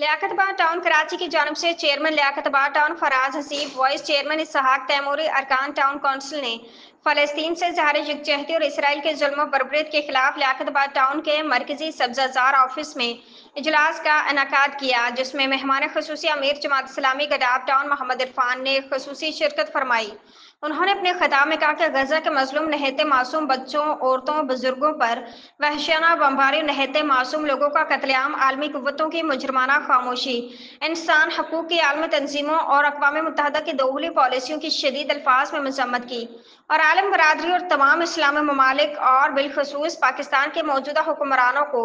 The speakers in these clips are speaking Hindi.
लियाकतबाद टाउन कराची की जानिब से chairman Liaquatabad town Faraz Haseeb, vice chairman Ishaq Taimuri, अरकान टाउन काउंसिल ने फ़लस्तीन से ज़ाहिर यकजहती और इसराइल के जुल्म बर्बरीत के खिलाफ लियाकतबाद टाउन के मरकजी सब्ज़ाजार ऑफिस में इजलास का इनेकाद किया, जिसमें मेहमान खुसूसी अमीर जमात इस्लामी गडाफ टाउन मोहम्मद इरफान ने खुसूसी शिरकत फरमाई। उन्होंने अपने खिताब में कहा कि गजा के मजलूम नहायते मासूम बच्चों, औरतों, बुजुर्गों पर वहशियाना बमबारी, नहायते मासूम लोगों का कत्लेआम, आलमी कुव्वतों की मुजरमाना खामोशी, इंसान हकूक की आलमी तंजीमों और अक़वाम मुत्तहदा की दोगली पॉलिसियों की शदीद अल्फाज में मजम्मत की और आलम बरादरी और तमाम इस्लामी ममालिक और बिलखसूस पाकिस्तान के मौजूदा हुक्मरानों को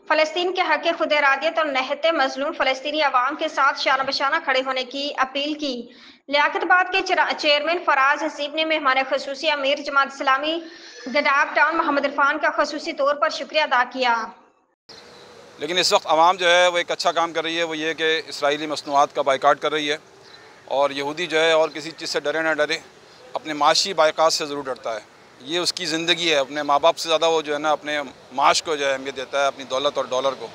फ़लस्तीन के हक़ खुद इरादियत और नहायते मजलूम फ़लस्तीनी अवाम के साथ शाना बशाना खड़े होने की अपील की। लियाकतबाद के चेयरमैन फराज हसीब ने मेहमान खुसूसी अमीर जमात इस्लामी गडाफ टाउन मोहम्मद इरफान का खुसूसी तौर पर शुक्रिया अदा किया। लेकिन इस वक्त आवाम जो है वो एक अच्छा काम कर रही है, वो ये कि इसराइली मसनूआत का बाइकाट कर रही है। और यहूदी जो है और किसी चीज़ से डरे ना डरे, अपने माशी बायकात से ज़रूर डरता है। ये उसकी ज़िंदगी है। अपने माँ बाप से ज़्यादा वो जो है ना अपने माश को जो है अहमियत देता है, अपनी दौलत और डॉलर को।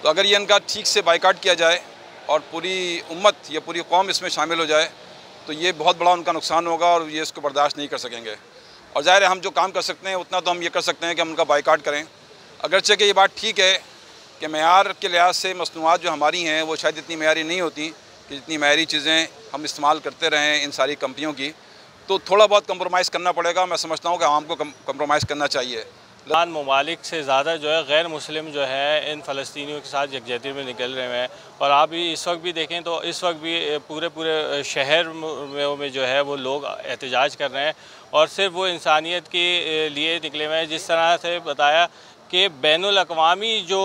तो अगर ये इनका ठीक से बाइकाट किया जाए और पूरी उम्मत या पूरी कौम इसमें शामिल हो जाए तो ये बहुत बड़ा उनका नुकसान होगा और ये इसको बर्दाश्त नहीं कर सकेंगे। और ज़ाहिर है हम जो काम कर सकते हैं उतना तो हम ये कर सकते हैं कि हम उनका बाइकाट करें। अगरचे कि ये बात ठीक है कि मेयार के लिहाज से मसनूआत जो हमारी हैं वो शायद इतनी मेयारी नहीं होती कि जितनी मेयारी चीज़ें हम इस्तेमाल करते रहें इन सारी कंपनियों की, तो थोड़ा बहुत कंप्रोमाइज़ करना पड़ेगा। मैं समझता हूँ कि आवाम को कंप्रोमाइज़ करना चाहिए। ममालिक से ज़्यादा जो है गैर मुस्लिम जो है इन फ़लस्तीनियों के साथ यकजहती में निकल रहे हैं। और आप भी इस वक्त भी देखें तो इस वक्त भी पूरे शहर में जो है वो लोग एहतजाज कर रहे हैं और सिर्फ वो इंसानियत के लिए निकले हुए हैं। जिस तरह से बताया कि बैनुल अक़वामी जो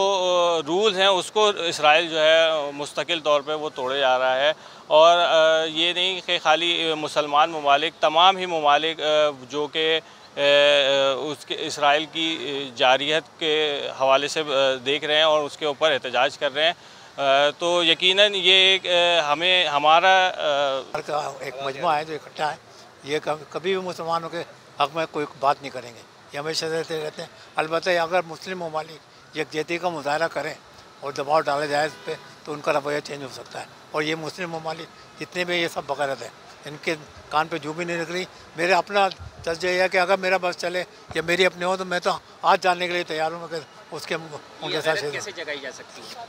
रूल्स हैं उसको इसराइल जो है मुस्तकिल तौर पे वो तोड़े जा रहा है। और ये नहीं कि खाली मुसलमान ममालिक, तमाम ही ममालिक जो कि उसके इसराइल की जारियत के हवाले से देख रहे हैं और उसके ऊपर एहतजाज कर रहे हैं। तो यकीनन ये एक हमारा एक मजमा है जो इकट्ठा है। ये कभी भी मुसलमानों के हक़ में कोई बात नहीं करेंगे, ये हमेशा देते रहते हैं। अलबत्ता अगर मुस्लिम ममालिक यकजहती का मुजाहरा करें और दबाव डाला जाए इस पर तो उनका रवैया चेंज हो सकता है। और ये मुस्लिम ममालिक जितने भी ये सब बगैरत हैं, इनके कान पे जू भी नहीं निकली। मेरे अपना तर्ज है कि अगर मेरा बस चले या मेरी अपने हो तो मैं तो आज जानने के लिए तैयार हूँ कि उसके उनके साथ कैसे जगाई जा सकती है।